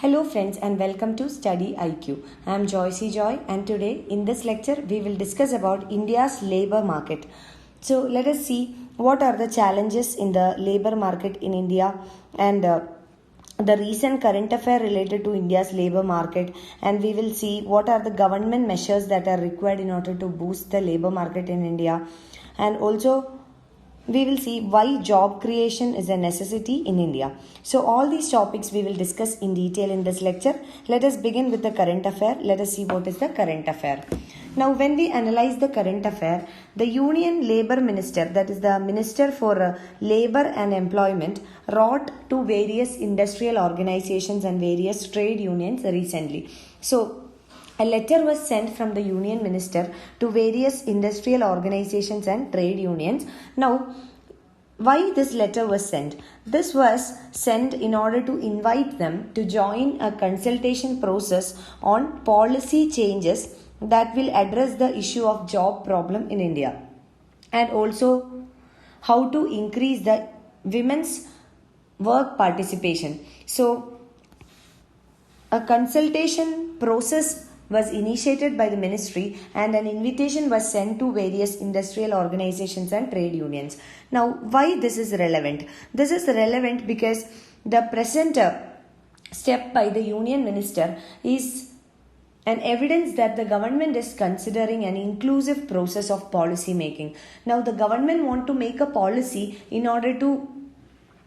Hello friends and welcome to StudyIQ. I am Joycey Joy and today in this lecture we will discuss about India's labor market. So let us see what are the challenges in the labor market in India and the recent current affair related to India's labor market, and we will see what are the government measures that are required in order to boost the labor market in India, and also we will see why job creation is a necessity in India. So all these topics we will discuss in detail in this lecture. Let us begin with the current affair. Let us see what is the current affair. Now when we analyze the current affair, the Union Labour Minister, that is the Minister for Labour and Employment, wrote to various industrial organizations and various trade unions recently. So a letter was sent from the Union Minister to various industrial organizations and trade unions. Now, why this letter was sent? This was sent in order to invite them to join a consultation process on policy changes that will address the issue of job problem in India, and also how to increase the women's work participation. So, a consultation process was initiated by the ministry and an invitation was sent to various industrial organizations and trade unions. Now, why this is relevant? This is relevant because the present step by the union minister is an evidence that the government is considering an inclusive process of policy making. Now, the government want to make a policy in order to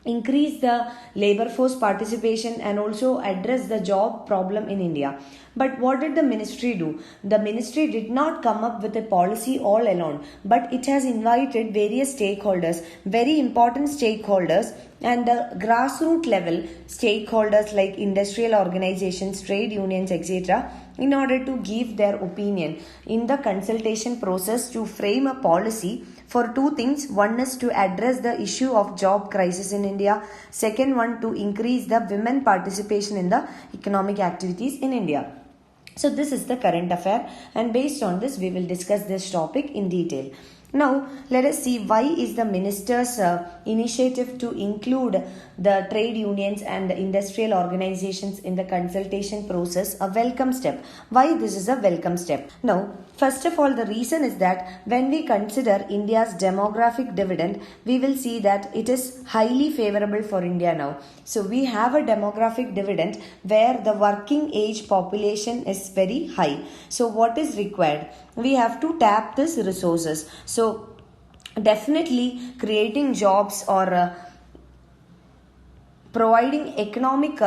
increase the labor force participation and also address the job problem in India. But what did the ministry do? The ministry did not come up with a policy all alone, but it has invited various stakeholders, very important stakeholders, and the grassroots level stakeholders like industrial organizations, trade unions, etc., in order to give their opinion in the consultation process to frame a policy for two things. One is to address the issue of job crisis in India. Second one, to increase the women participation in the economic activities in India. So this is the current affair, and based on this we will discuss this topic in detail. Now let us see why is the minister's initiative to include the trade unions and the industrial organizations in the consultation process a welcome step. Why this is a welcome step? Now, first of all, the reason is that when we consider India's demographic dividend, we will see that it is highly favorable for India now. So we have a demographic dividend where the working age population is very high. So what is required? We have to tap these resources. So definitely creating jobs or providing economic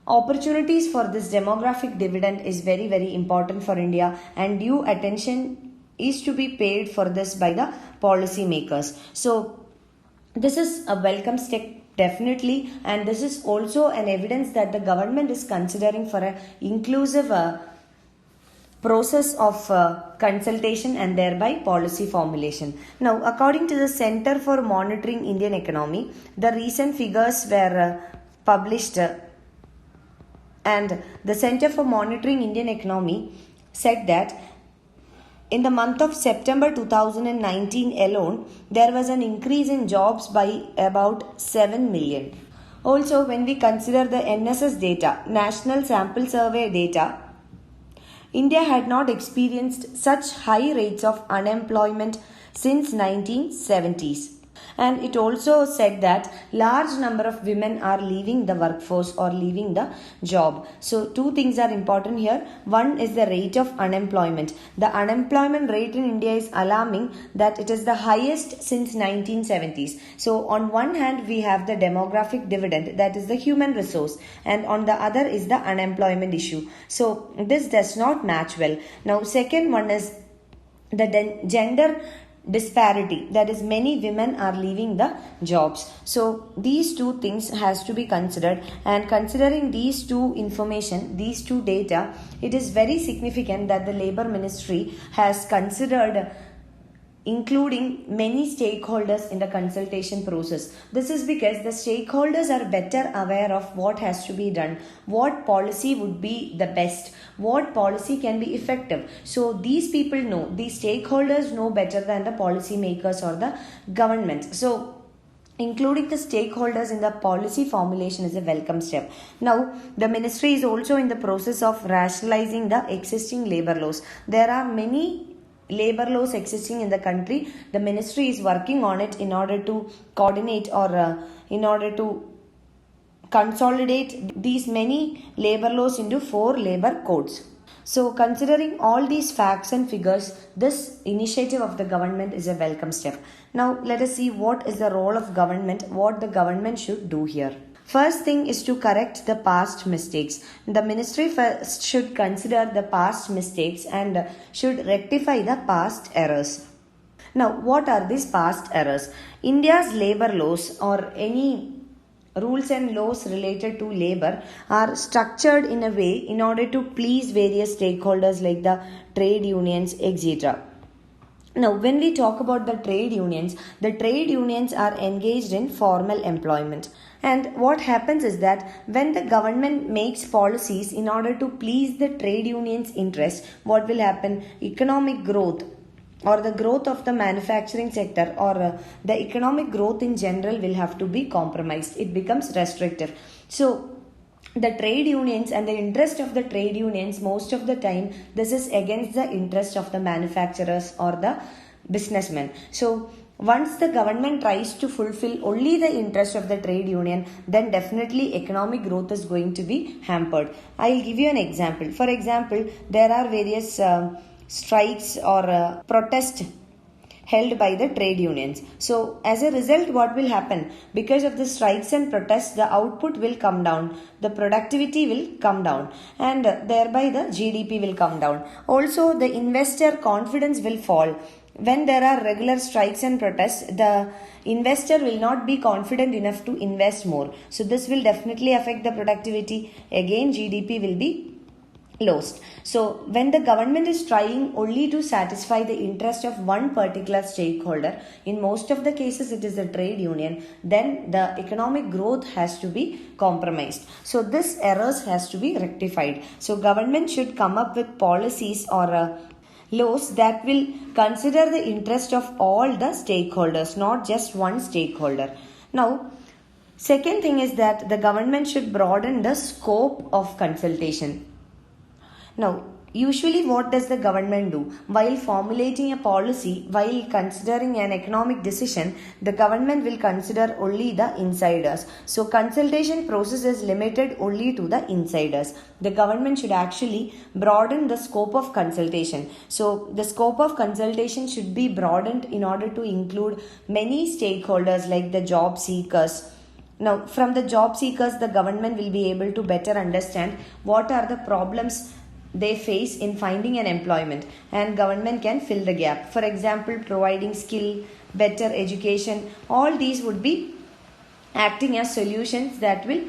opportunities for this demographic dividend is very, very important for India, and due attention is to be paid for this by the policy makers. So this is a welcome step definitely, and this is also an evidence that the government is considering for an inclusive process of consultation and thereby policy formulation. Now, according to the Center for Monitoring Indian Economy, the recent figures were published and the Center for Monitoring Indian Economy said that in the month of September 2019 alone, there was an increase in jobs by about 7 million. Also, when we consider the NSS data, National Sample Survey data, India had not experienced such high rates of unemployment since 1970s. And it also said that large number of women are leaving the workforce or leaving the job. So two things are important here. One is the rate of unemployment. The unemployment rate in India is alarming, that it is the highest since 1970s. So on one hand we have the demographic dividend, that is the human resource, and on the other is the unemployment issue. So this does not match well. Now second one is the gender disparity, that is many women are leaving the jobs. So these two things has to be considered, and considering these two information, these two data, it is very significant that the Labour Ministry has considered including many stakeholders in the consultation process. This is because the stakeholders are better aware of what has to be done, what policy would be the best, what policy can be effective. So these people know, these stakeholders know better than the policy makers or the government. So including the stakeholders in the policy formulation is a welcome step. Now, the ministry is also in the process of rationalizing the existing labor laws. There are many labor laws existing in the country. The ministry is working on it in order to coordinate or in order to consolidate these many labor laws into 4 labor codes. So, considering all these facts and figures, this initiative of the government is a welcome step. Now, let us see what is the role of government, what the government should do here. First thing is to correct the past mistakes. The ministry first should consider the past mistakes and should rectify the past errors. Now, what are these past errors? India's labor laws or any rules and laws related to labor are structured in a way in order to please various stakeholders like the trade unions, etc. Now, when we talk about the trade unions are engaged in formal employment. And what happens is that when the government makes policies in order to please the trade unions' interest, what will happen? Economic growth or the growth of the manufacturing sector or the economic growth in general will have to be compromised. It becomes restrictive. So, the trade unions and the interest of the trade unions, most of the time, this is against the interest of the manufacturers or the businessmen. So, once the government tries to fulfill only the interest of the trade union, then definitely economic growth is going to be hampered. I'll give you an example. For example, there are various strikes or protests held by the trade unions. So, as a result, what will happen? Because of the strikes and protests, the output will come down, the productivity will come down, and thereby the GDP will come down. Also, the investor confidence will fall. When there are regular strikes and protests, the investor will not be confident enough to invest more. So, this will definitely affect the productivity. Again, GDP will be lost. So, when the government is trying only to satisfy the interest of one particular stakeholder, in most of the cases it is the trade union, then the economic growth has to be compromised. So, this errors has to be rectified. So, government should come up with policies or laws that will consider the interest of all the stakeholders, not just one stakeholder. Now, second thing is that the government should broaden the scope of consultation. Now, usually what does the government do? While formulating a policy, while considering an economic decision, the government will consider only the insiders. So, consultation process is limited only to the insiders. The government should actually broaden the scope of consultation. So, the scope of consultation should be broadened in order to include many stakeholders like the job seekers. Now, from the job seekers, the government will be able to better understand what are the problems they face in finding an employment, and government can fill the gap. For example, providing skill, better education, all these would be acting as solutions that will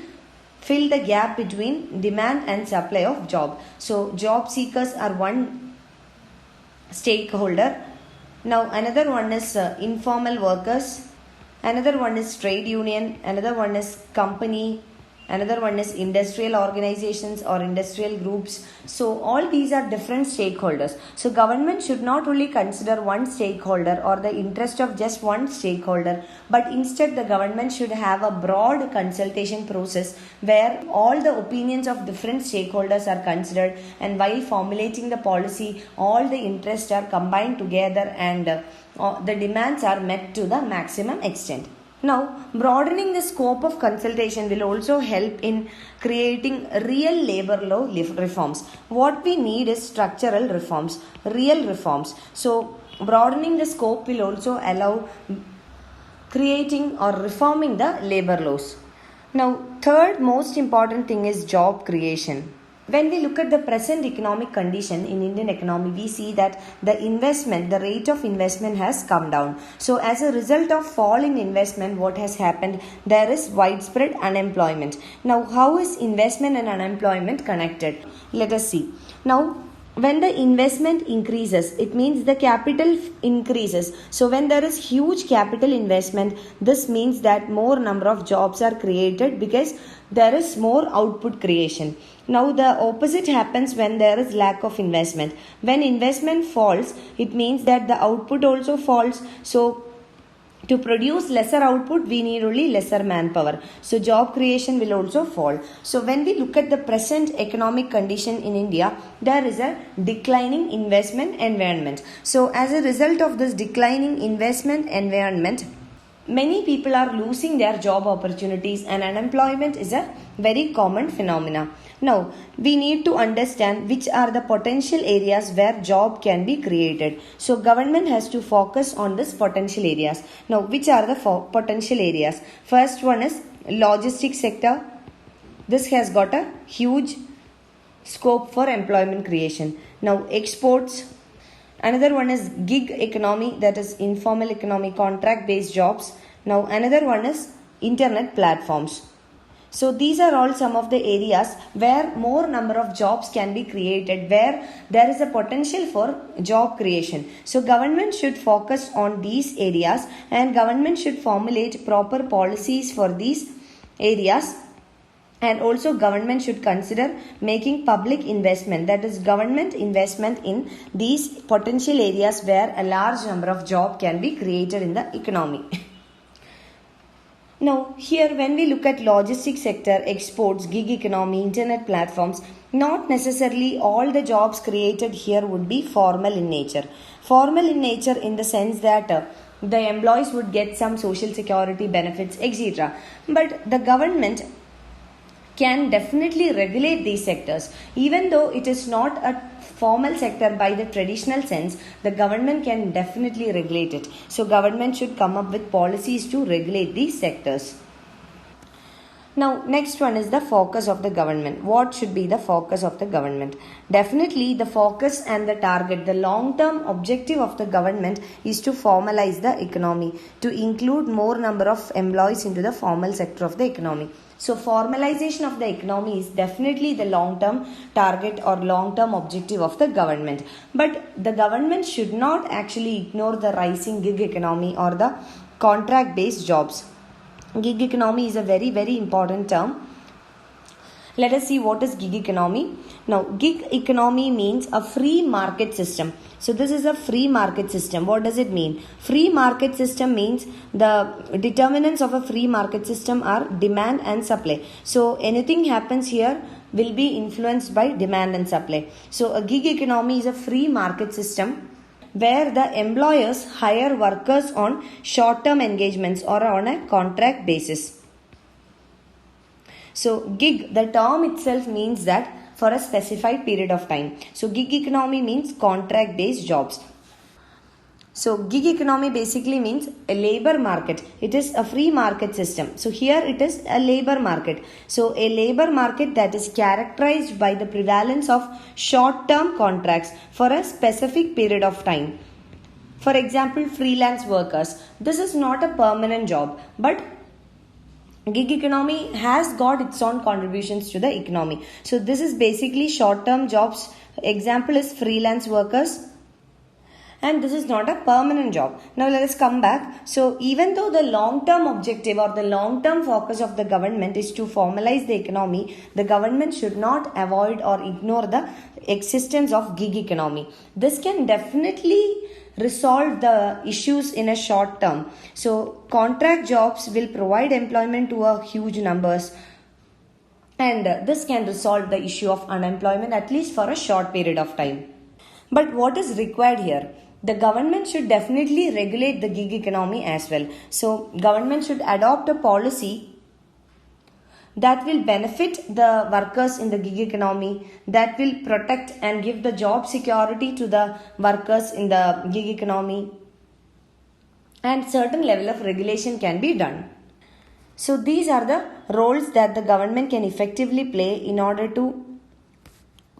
fill the gap between demand and supply of job. So, job seekers are one stakeholder. Now, another one is informal workers, another one is trade union, another one is company, another one is industrial organizations or industrial groups. So, all these are different stakeholders. So, government should not only consider one stakeholder or the interest of just one stakeholder, but instead the government should have a broad consultation process where all the opinions of different stakeholders are considered, and while formulating the policy, all the interests are combined together and the demands are met to the maximum extent. Now, broadening the scope of consultation will also help in creating real labor law reforms. What we need is structural reforms, real reforms. So, broadening the scope will also allow creating or reforming the labor laws. Now, third most important thing is job creation. When we look at the present economic condition in Indian economy, we see that the rate of investment has come down. So, as a result of fall in investment, what has happened? There is widespread unemployment. Now, how is investment and unemployment connected? Let us see. Now, when the investment increases, it means the capital increases. So, when there is huge capital investment, this means that more number of jobs are created because there is more output creation. Now, the opposite happens when there is lack of investment. When investment falls, it means that the output also falls. So, To produce lesser output, we need only lesser manpower. So job creation will also fall. So when we look at the present economic condition in India, there is a declining investment environment. So as a result of this declining investment environment, many people are losing their job opportunities and unemployment is a very common phenomena. Now, we need to understand which are the potential areas where job can be created. So, government has to focus on this potential areas. Now, which are the potential areas? First one is logistics sector. This has got a huge scope for employment creation. Now, exports. Another one is gig economy, that is informal economy, contract based jobs. Now, another one is internet platforms. So these are all some of the areas where more number of jobs can be created, where there is a potential for job creation. So government should focus on these areas and government should formulate proper policies for these areas. And also government should consider making public investment, that is government investment in these potential areas where a large number of jobs can be created in the economy. Now, here when we look at logistics sector, exports, gig economy, internet platforms, not necessarily all the jobs created here would be formal in nature. Formal in nature in the sense that the employees would get some social security benefits, etc. But the government can definitely regulate these sectors. Even though it is not a formal sector by the traditional sense, the government can definitely regulate it. So government should come up with policies to regulate these sectors. Now, next one is the focus of the government. What should be the focus of the government? Definitely the focus and the target, the long-term objective of the government is to formalize the economy, to include more number of employees into the formal sector of the economy. So formalization of the economy is definitely the long-term target or long-term objective of the government. But the government should not actually ignore the rising gig economy or the contract-based jobs. Gig economy is a very, very important term. Let us see what is gig economy. Now, gig economy means a free market system. So, this is a free market system. What does it mean? Free market system means the determinants of a free market system are demand and supply. So, anything happens here will be influenced by demand and supply. So, a gig economy is a free market system where the employers hire workers on short-term engagements or on a contract basis. So gig, the term itself means that for a specified period of time. So gig economy means contract-based jobs. So gig economy basically means a labor market. It is a free market system. So here it is a labor market. So a labor market that is characterized by the prevalence of short-term contracts for a specific period of time. For example, freelance workers. This is not a permanent job, but gig economy has got its own contributions to the economy. So this is basically short-term jobs. Example is freelance workers. And this is not a permanent job. Now let us come back. So even though the long-term objective or the long-term focus of the government is to formalize the economy, the government should not avoid or ignore the existence of gig economy. This can definitely resolve the issues in a short term. So contract jobs will provide employment to a huge numbers. And this can resolve the issue of unemployment at least for a short period of time. But what is required here? The government should definitely regulate the gig economy as well. So government should adopt a policy that will benefit the workers in the gig economy, that will protect and give the job security to the workers in the gig economy, and certain level of regulation can be done. So these are the roles that the government can effectively play in order to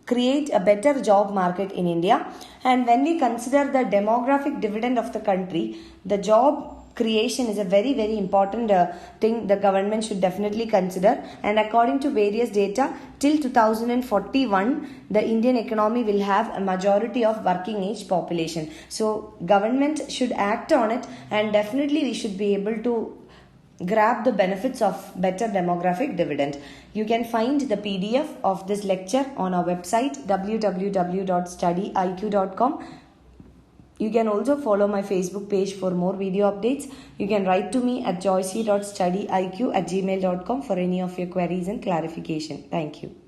create a better job market in India. And when we consider the demographic dividend of the country, the job creation is a very, very important thing the government should definitely consider. And according to various data, till 2041, the Indian economy will have a majority of working age population. So government should act on it, and definitely we should be able to grab the benefits of better demographic dividend. You can find the PDF of this lecture on our website www.studyiq.com. You can also follow my Facebook page for more video updates. You can write to me at joyce.studyiq@gmail.com for any of your queries and clarification. Thank you.